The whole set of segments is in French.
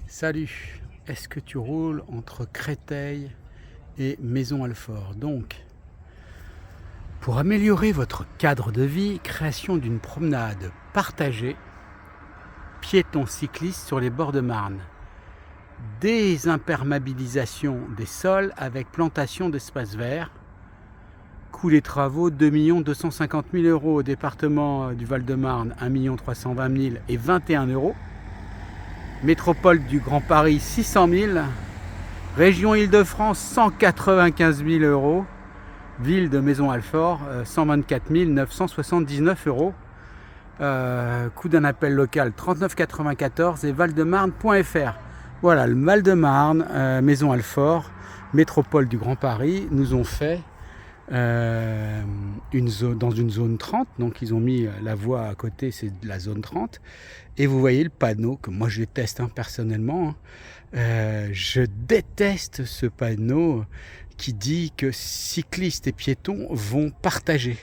Salut, est-ce que tu roules entre Créteil et Maisons-Alfort? Donc, pour améliorer votre cadre de vie, création d'une promenade partagée, piétons cyclistes sur les bords de Marne, désimperméabilisation des sols avec plantation d'espaces verts, coût des travaux 2 250 000 € au département du Val-de-Marne, 1 320 000 et 21 €. Métropole du Grand Paris 600 000, région Île-de-France 195 000 €, ville de Maisons-Alfort 124 979 €, coût d'un appel local 39,94 et valdemarne.fr. Voilà, le Val-de-Marne, Maisons-Alfort, métropole du Grand Paris, nous ont fait une zone, dans une zone 30, donc ils ont mis la voie à côté, c'est de la zone 30, et vous voyez le panneau que moi je déteste personnellement, je déteste ce panneau qui dit que cyclistes et piétons vont partager.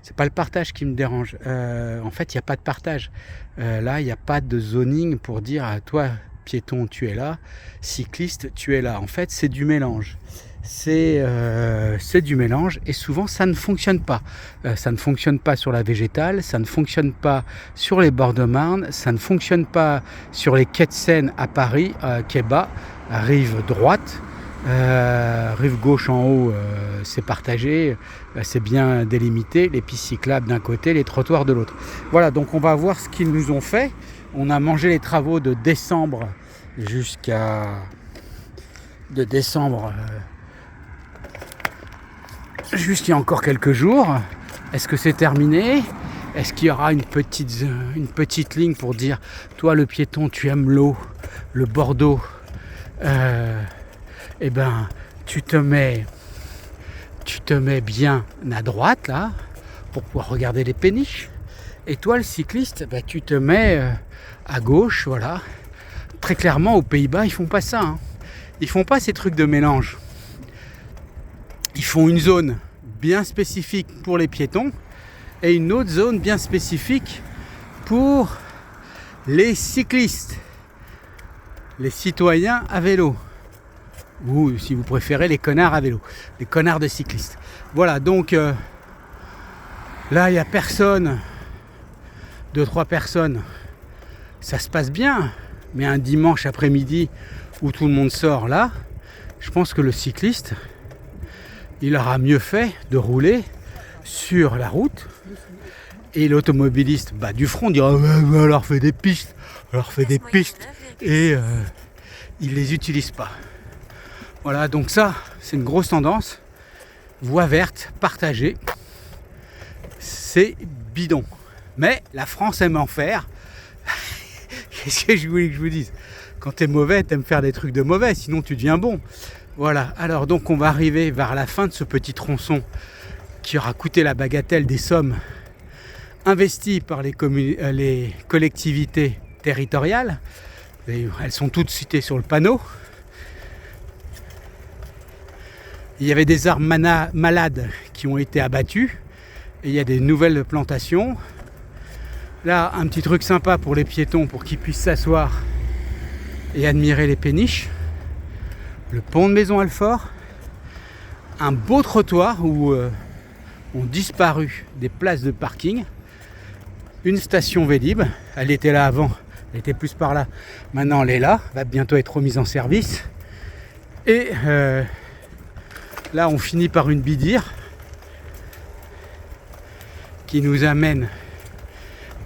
C'est pas le partage qui me dérange, en fait il n'y a pas de partage, là il n'y a pas de zoning pour dire à toi piéton tu es là, cycliste tu es là, en fait c'est du mélange. C'est du mélange et souvent ça ne fonctionne pas. Ça ne fonctionne pas sur la végétale, ça ne fonctionne pas sur les bords de Marne, ça ne fonctionne pas sur les quais de Seine à Paris, quai bas, rive droite, rive gauche en haut, c'est partagé, c'est bien délimité, les pistes cyclables d'un côté, les trottoirs de l'autre. Voilà, donc on va voir ce qu'ils nous ont fait. On a mangé les travaux de décembre jusqu'à juste il y a encore quelques jours. Est-ce que c'est terminé? Est-ce qu'il y aura une petite ligne pour dire toi le piéton tu aimes l'eau, le Bordeaux, eh ben tu te mets bien à droite là pour pouvoir regarder les péniches, et toi le cycliste tu te mets à gauche. Voilà, très clairement aux Pays-Bas ils font pas ça, ils font pas ces trucs de mélange. Ils font une zone bien spécifique pour les piétons et une autre zone bien spécifique pour les cyclistes, les citoyens à vélo, ou si vous préférez les connards à vélo, les connards de cyclistes. Voilà, donc là il n'y a personne, 2-3 personnes, ça se passe bien, mais un dimanche après-midi où tout le monde sort là, je pense que le cycliste il aura mieux fait de rouler sur la route, et l'automobiliste du front dira on leur fait des pistes, et il les utilise pas. Voilà, donc ça c'est une grosse tendance, voie verte partagée, c'est bidon, mais la France aime en faire. Qu'est-ce que je voulais que je vous dise? Quand t'es mauvais, t'aimes faire des trucs de mauvais, sinon tu deviens bon. Voilà, alors donc on va arriver vers la fin de ce petit tronçon qui aura coûté la bagatelle des sommes investies par les collectivités territoriales. Et elles sont toutes citées sur le panneau. Il y avait des arbres malades qui ont été abattus et il y a des nouvelles plantations. Là, un petit truc sympa pour les piétons pour qu'ils puissent s'asseoir et admirer les péniches. Le pont de Maisons-Alfort, un beau trottoir où ont disparu des places de parking, une station Vélib, elle était là avant, elle était plus par là, maintenant elle est là, va bientôt être remise en service, et là on finit par une bidire qui nous amène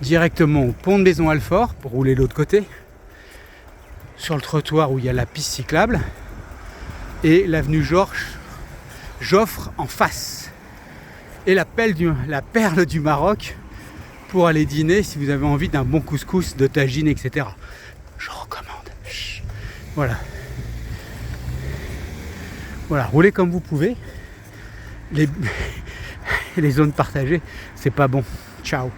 directement au pont de Maisons-Alfort pour rouler de l'autre côté, sur le trottoir où il y a la piste cyclable, et l'avenue Joffre en face, et la perle du Maroc pour aller dîner si vous avez envie d'un bon couscous, de tagine, etc. Je recommande. Voilà, roulez comme vous pouvez. Les zones partagées, c'est pas bon. Ciao.